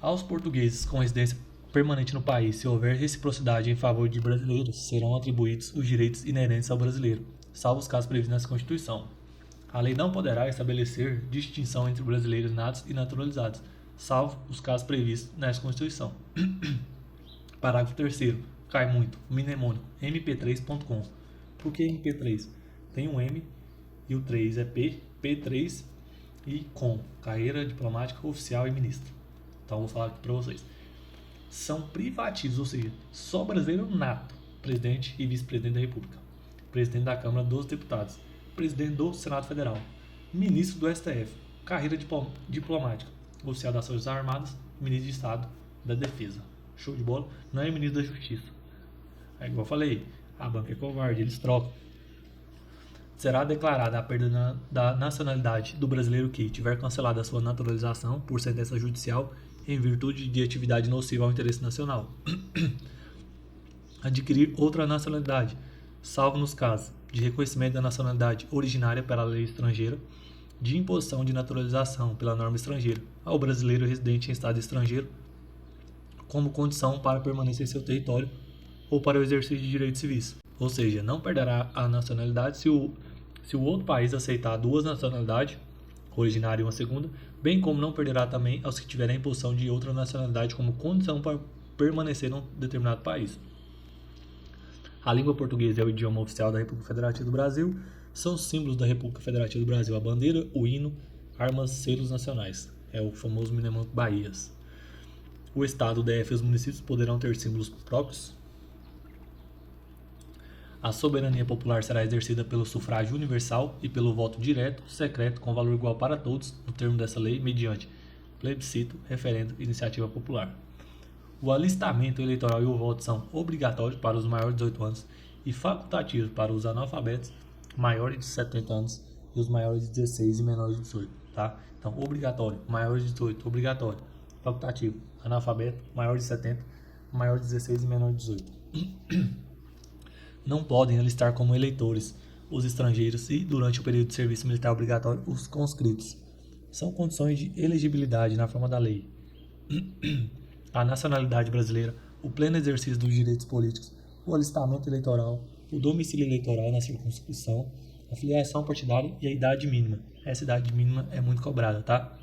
Aos portugueses com residência permanente no país, se houver reciprocidade em favor de brasileiros, serão atribuídos os direitos inerentes ao brasileiro, salvo os casos previstos na Constituição. A lei não poderá estabelecer distinção entre brasileiros natos e naturalizados, salvo os casos previstos na Constituição. Parágrafo 3º. Cai muito. Mnemônico. mp3.com. Por que mp3? Tem um M e o 3 é P, P3 e com. Carreira diplomática, oficial e ministro. Então eu vou falar aqui para vocês. São privativos, ou seja, só brasileiro nato, presidente e vice-presidente da República, presidente da Câmara dos Deputados, presidente do Senado Federal, ministro do STF, carreira diplomática, oficial das Forças Armadas, ministro de Estado da Defesa. Show de bola? Não é ministro da Justiça. É igual eu falei, a banca é covarde, eles trocam. Será declarada a perda da nacionalidade do brasileiro que tiver cancelado a sua naturalização por sentença judicial em virtude de atividade nociva ao interesse nacional. Adquirir outra nacionalidade, salvo nos casos de reconhecimento da nacionalidade originária pela lei estrangeira, de imposição de naturalização pela norma estrangeira ao brasileiro residente em estado estrangeiro, como condição para permanência em seu território ou para o exercício de direitos civis. Ou seja, não perderá a nacionalidade se o outro país aceitar duas nacionalidades, originária e uma segunda, bem como não perderá também aos que tiverem a imposição de outra nacionalidade como condição para permanecer em um determinado país. A língua portuguesa é o idioma oficial da República Federativa do Brasil. São símbolos da República Federativa do Brasil a bandeira, o hino, armas, selos nacionais. É o famoso Minemanco Bahias. O Estado, o DF e os municípios poderão ter símbolos próprios. A soberania popular será exercida pelo sufrágio universal e pelo voto direto, secreto, com valor igual para todos, no termo dessa lei, mediante plebiscito, referendo e iniciativa popular. O alistamento eleitoral e o voto são obrigatórios para os maiores de 18 anos e facultativos para os analfabetos maiores de 70 anos e os maiores de 16 e menores de 18, tá? Então, obrigatório, maiores de 18, obrigatório. Facultativo, analfabeto, maior de 70, maior de 16 e menor de 18. Não podem alistar como eleitores os estrangeiros e, durante o período de serviço militar obrigatório, os conscritos. São condições de elegibilidade na forma da lei. A nacionalidade brasileira, o pleno exercício dos direitos políticos, o alistamento eleitoral, o domicílio eleitoral na circunscrição, a filiação partidária e a idade mínima. Essa idade mínima é muito cobrada, tá?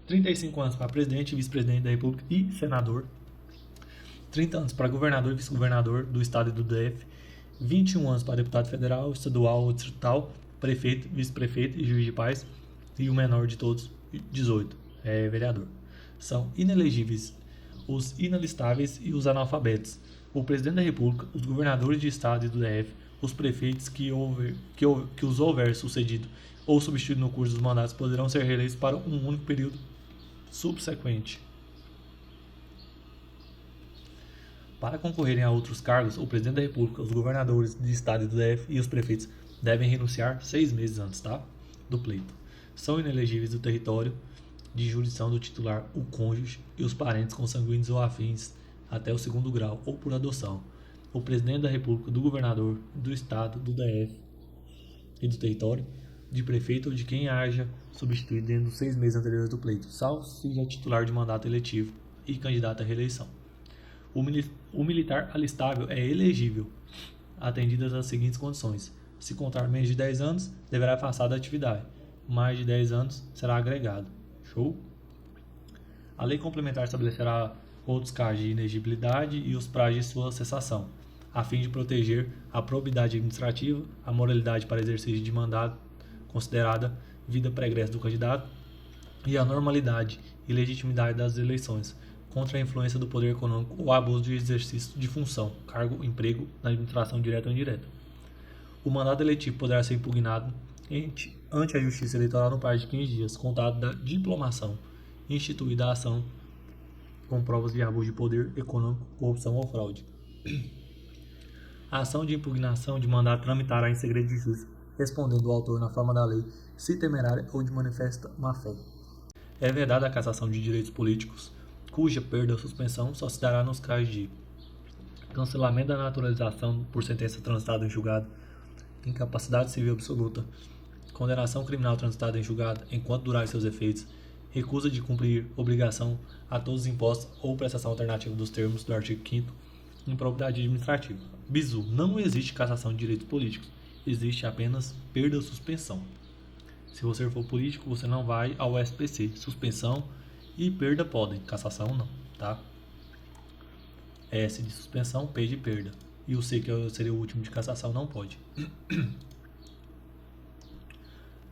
35 anos para presidente e vice-presidente da República e senador. 30 anos para governador e vice-governador do estado e do DF. 21 anos para deputado federal, estadual ou distrital, prefeito, vice-prefeito e juiz de paz. E o menor de todos, 18, é vereador. São inelegíveis os inalistáveis e os analfabetos. O presidente da República, os governadores de estado e do DF, os prefeitos que os houver sucedido ou substituído no curso dos mandatos poderão ser reeleitos para um único período subsequente. Para concorrerem a outros cargos, o presidente da República, os governadores de estado e do DF e os prefeitos devem renunciar 6 meses antes, tá? Do pleito. São inelegíveis do território de jurisdição do titular, o cônjuge e os parentes consanguíneos ou afins até o 2º grau ou por adoção. O presidente da República, do governador, do estado, do DF e do território, de prefeito ou de quem haja substituído dentro dos 6 meses anteriores do pleito, salvo seja titular de mandato eletivo e candidato à reeleição. O militar alistável é elegível, atendidas as seguintes condições. Se contar menos de 10 anos, deverá afastar da atividade. Mais de 10 anos, será agregado. Show? A lei complementar estabelecerá outros casos de inegibilidade e os prazos de sua cessação, a fim de proteger a probidade administrativa, a moralidade para exercício de mandato considerada vida pregressa do candidato e a normalidade e legitimidade das eleições, contra a influência do poder econômico ou abuso de exercício de função, cargo, emprego, na administração direta ou indireta. O mandato eletivo poderá ser impugnado ante a Justiça Eleitoral no prazo de 15 dias, contado da diplomação, instituída a ação com provas de abuso de poder econômico, corrupção ou fraude. A ação de impugnação de mandato tramitará em segredo de justiça, respondendo o autor na forma da lei, se temerária ou de manifesta má-fé. É vedada a cassação de direitos políticos, cuja perda ou suspensão só se dará nos casos de cancelamento da naturalização por sentença transitada em julgado, incapacidade civil absoluta, condenação criminal transitada em julgado enquanto durarem seus efeitos, recusa de cumprir obrigação a todos os impostos ou prestação alternativa dos termos do artigo 5º, improbidade administrativa. Bizu, não existe cassação de direitos políticos, existe apenas perda ou suspensão. Se você for político, você não vai ao SPC. Suspensão e perda podem, cassação não, tá? S de suspensão, P de perda. E o C, que seria o último de cassação, não pode.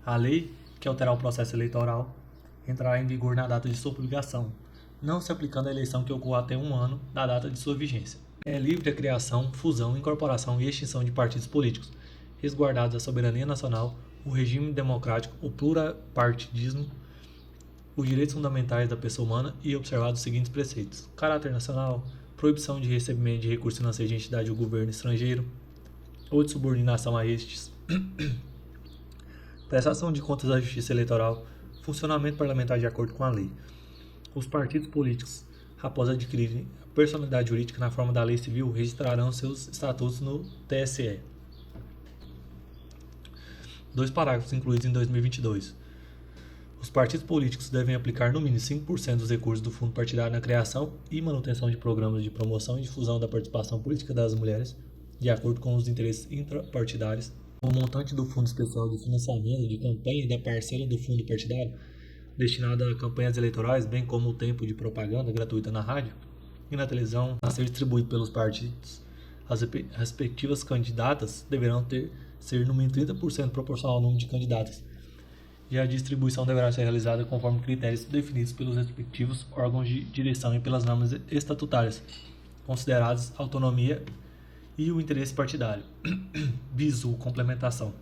A lei que alterar o processo eleitoral entrará em vigor na data de sua publicação, não se aplicando à eleição que ocorra até um ano da data de sua vigência. É livre a criação, fusão, incorporação e extinção de partidos políticos, resguardados a soberania nacional, o regime democrático, o pluripartidismo, os direitos fundamentais da pessoa humana e observados os seguintes preceitos: caráter nacional, proibição de recebimento de recursos financeiros de entidade ou governo estrangeiro ou de subordinação a estes, prestação de contas à justiça eleitoral, funcionamento parlamentar de acordo com a lei. Os partidos políticos, após adquirirem personalidade jurídica na forma da lei civil, registrarão seus estatutos no TSE. 2 parágrafos incluídos em 2022. Os partidos políticos devem aplicar no mínimo 5% dos recursos do fundo partidário na criação e manutenção de programas de promoção e difusão da participação política das mulheres, de acordo com os interesses intrapartidários. O montante do Fundo Especial de Financiamento de Campanha e da parcela do fundo partidário destinada a campanhas eleitorais, bem como o tempo de propaganda gratuita na rádio e na televisão a ser distribuído pelos partidos. As respectivas candidatas deverão ser no mínimo 30% proporcional ao número de candidatas, e a distribuição deverá ser realizada conforme critérios definidos pelos respectivos órgãos de direção e pelas normas estatutárias, consideradas autonomia e o interesse partidário. Bisu, complementação.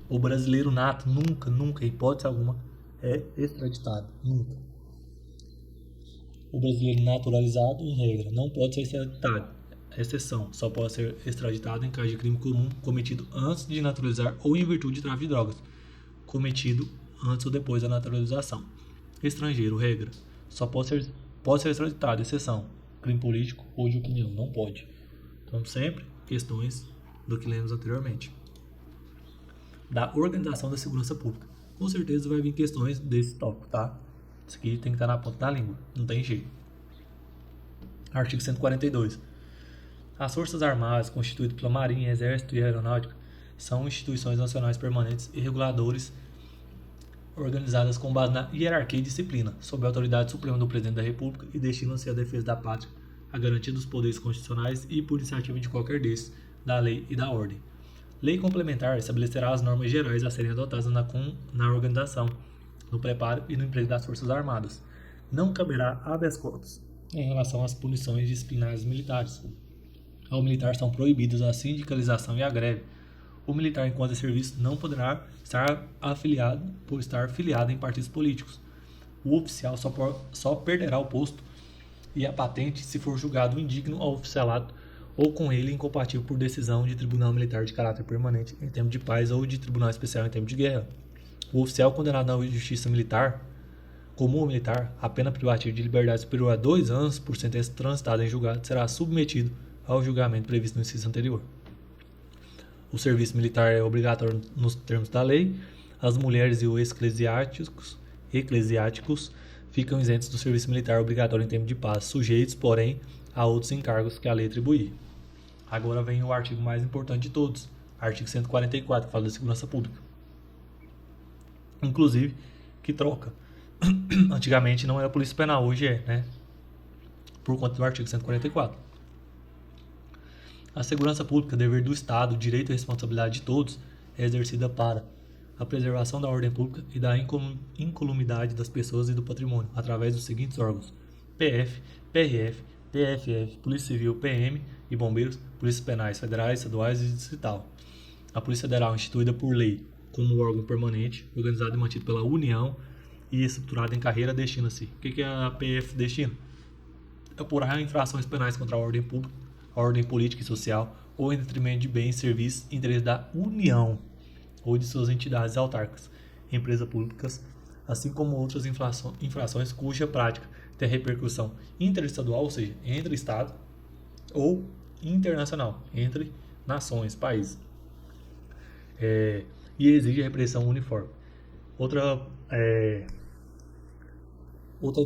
O brasileiro nato nunca, em hipótese alguma, é extraditado. Nunca. O brasileiro naturalizado, em regra, não pode ser extraditado. Exceção, só pode ser extraditado em caso de crime comum cometido antes de naturalizar ou em virtude de tráfico de drogas, cometido antes ou depois da naturalização. Estrangeiro, regra, só pode ser extraditado, exceção, crime político ou de opinião, não pode. Então, sempre questões do que lemos anteriormente. Da organização da segurança pública. Com certeza vai vir questões desse tópico, tá? Isso aqui tem que estar na ponta da língua, não tem jeito. Artigo 142. As Forças Armadas, constituídas pela Marinha, Exército e Aeronáutica, são instituições nacionais permanentes e reguladores organizadas com base na hierarquia e disciplina, sob a autoridade suprema do Presidente da República e destinam-se à defesa da pátria, a garantia dos poderes constitucionais e, por iniciativa de qualquer desses, da lei e da ordem. Lei complementar estabelecerá as normas gerais a serem adotadas na organização, no preparo e no emprego das Forças Armadas. Não caberá habeas corpus em relação às punições disciplinares militares. Ao militar são proibidas a sindicalização e a greve. O militar, enquanto em serviço, não poderá estar afiliado por estar filiado em partidos políticos. O oficial só perderá o posto e a patente se for julgado indigno ao oficialato ou com ele incompatível por decisão de tribunal militar de caráter permanente em tempo de paz ou de tribunal especial em tempo de guerra. O oficial condenado na justiça militar, comum ou militar, a pena privativa de liberdade superior a 2 anos por sentença transitada em julgado será submetido ao julgamento previsto no inciso anterior. O serviço militar é obrigatório nos termos da lei. As mulheres e os eclesiásticos ficam isentos do serviço militar obrigatório em tempo de paz, sujeitos, porém, a outros encargos que a lei atribuir. Agora vem o artigo mais importante de todos, artigo 144, que fala da segurança pública. Inclusive, que troca. Antigamente não era polícia penal, hoje é, né? Por conta do artigo 144. A segurança pública, dever do Estado, direito e responsabilidade de todos, é exercida para a preservação da ordem pública e da incolumidade das pessoas e do patrimônio, através dos seguintes órgãos: PF, PRF, PFF, Polícia Civil, PM e Bombeiros, Polícias Penais Federais, Estaduais e Distrital. A Polícia Federal, instituída por lei como órgão permanente, organizado e mantido pela União e estruturado em carreira, destina-se. O que a PF destina? Apurar infrações penais contra a ordem pública, a ordem política e social, ou em detrimento de bens, serviços e interesses da União ou de suas entidades autárquicas, empresas públicas, assim como outras infrações cuja prática tem repercussão interestadual, ou seja, entre Estado, ou internacional, entre nações, países, e exige a repressão uniforme. Outra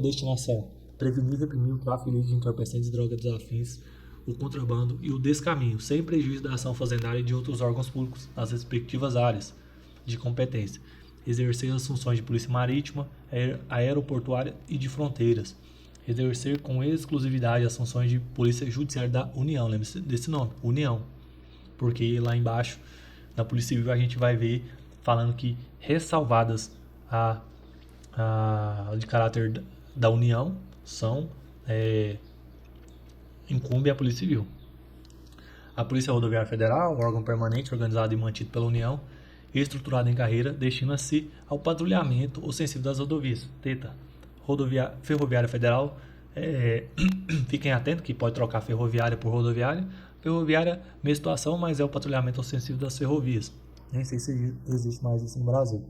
destinação: prevenir e reprimir o tráfico ilícito de entorpecentes e drogas afins, o contrabando e o descaminho, sem prejuízo da ação fazendária e de outros órgãos públicos nas respectivas áreas de competência. Exercer as funções de polícia marítima, aeroportuária e de fronteiras. Exercer com exclusividade as funções de polícia judiciária da União. Lembre-se desse nome, União. Porque lá embaixo, na Polícia Civil, a gente vai ver falando que ressalvadas de caráter da União incumbe a Polícia Civil. A Polícia Rodoviária Federal, órgão permanente organizado e mantido pela União e estruturado em carreira, destina-se ao patrulhamento ostensivo das rodovias. Ferroviária Federal, fiquem atentos que pode trocar ferroviária por rodoviária. Ferroviária, mesma situação, mas é o patrulhamento ostensivo das ferrovias. Nem sei se existe mais isso no Brasil.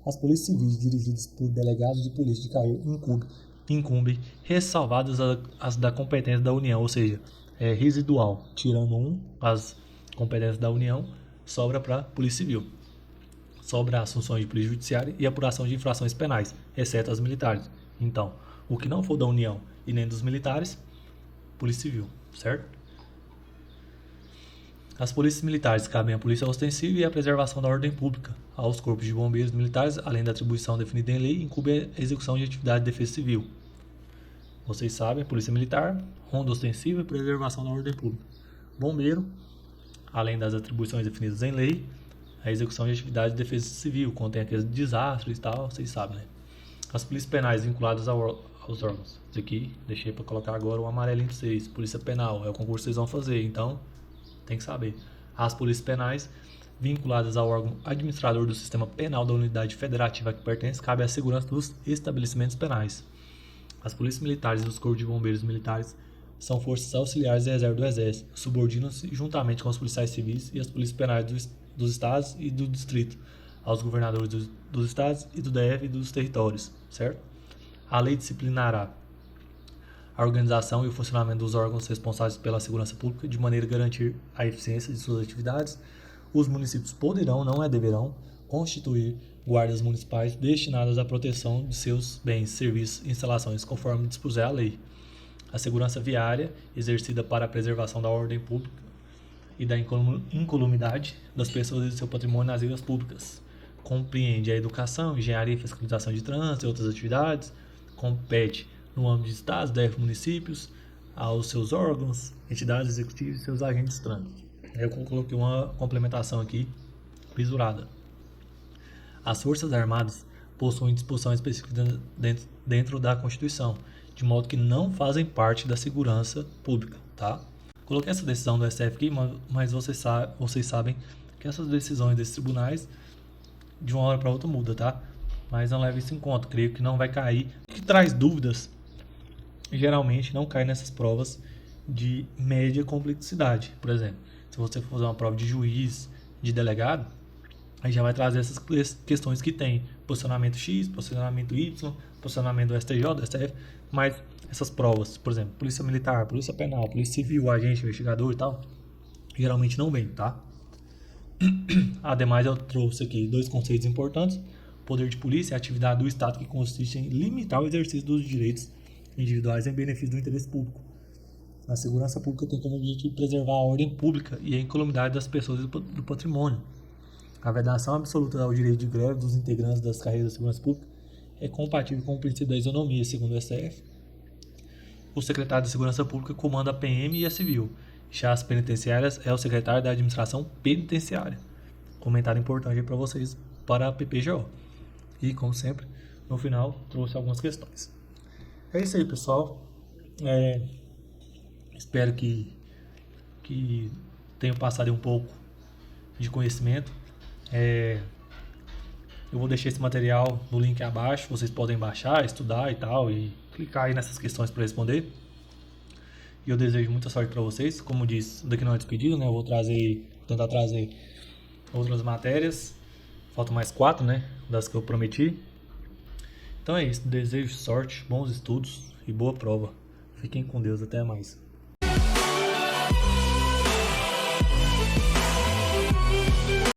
As polícias civis dirigidas por delegados de polícia de carreira incumbe ressalvadas as da competência da União, ou seja, é residual. Tirando as competências da União, sobra para a Polícia Civil. Sobra as funções de polícia judiciária e apuração de infrações penais, exceto as militares. Então, o que não for da União e nem dos militares, Polícia Civil, certo? As polícias militares cabem à polícia ostensiva e à preservação da ordem pública. Aos corpos de bombeiros militares, além da atribuição definida em lei, incumbe a execução de atividade de defesa civil. Vocês sabem, polícia militar, ronda ostensiva e preservação da ordem pública. Bombeiro, além das atribuições definidas em lei, a execução de atividade de defesa civil, contém aqueles desastres e tal, vocês sabem, né? As polícias penais vinculadas aos órgãos. Isso aqui, deixei para colocar agora o amarelinho para vocês. Polícia penal, é o concurso que vocês vão fazer, então tem que saber. As polícias penais vinculadas ao órgão administrador do sistema penal da unidade federativa a que pertence, cabe à segurança dos estabelecimentos penais. As polícias militares e os corpos de bombeiros militares são forças auxiliares da reserva do Exército, subordinam-se juntamente com os policiais civis e as polícias penais dos estados e do distrito, aos governadores dos estados e do DF e dos territórios, certo? A lei disciplinará a organização e o funcionamento dos órgãos responsáveis pela segurança pública de maneira a garantir a eficiência de suas atividades. Os municípios poderão, não deverão, constituir guardas municipais destinadas à proteção de seus bens, serviços e instalações, conforme dispuser a lei. A segurança viária, exercida para a preservação da ordem pública e da incolumidade das pessoas e do seu patrimônio nas vias públicas, compreende a educação, engenharia e fiscalização de trânsito e outras atividades, compete no âmbito de estados, DF, municípios, aos seus órgãos, entidades executivas e seus agentes de trânsito. Eu coloquei uma complementação aqui, visurada. As Forças Armadas possuem disposição específica dentro da Constituição, de modo que não fazem parte da segurança pública, tá? Coloquei essa decisão do STF aqui, mas vocês sabem que essas decisões desses tribunais, de uma hora para outra muda, tá? Mas não leve isso em conta, creio que não vai cair. O que traz dúvidas, geralmente não cai nessas provas de média complexidade. Por exemplo, se você for fazer uma prova de juiz, de delegado, aí já vai trazer essas questões que tem posicionamento X, posicionamento Y, posicionamento do STJ, do STF, mas essas provas, por exemplo, polícia militar, polícia penal, polícia civil, agente, investigador e tal, geralmente não vem, tá? Ademais, eu trouxe aqui 2 conceitos importantes: poder de polícia é a atividade do Estado que consiste em limitar o exercício dos direitos individuais em benefício do interesse público. A segurança pública tem como objetivo preservar a ordem pública e a incolumidade das pessoas e do patrimônio. A vedação absoluta ao direito de greve dos integrantes das carreiras da segurança pública é compatível com o princípio da isonomia, segundo o STF. O secretário de Segurança Pública comanda a PM e a Civil. Já as penitenciárias é o secretário da Administração Penitenciária. Comentário importante para vocês para a PPGO. E, como sempre, no final trouxe algumas questões. É isso aí, pessoal. Espero que tenham passado um pouco de conhecimento. Eu vou deixar esse material no link abaixo. Vocês podem baixar, estudar e tal, e clicar aí nessas questões para responder. E eu desejo muita sorte para vocês. Como disse, daqui não é despedido, né? Eu vou tentar trazer outras matérias. Faltam mais 4, né? Das que eu prometi. Então é isso. Desejo sorte, bons estudos e boa prova. Fiquem com Deus. Até mais.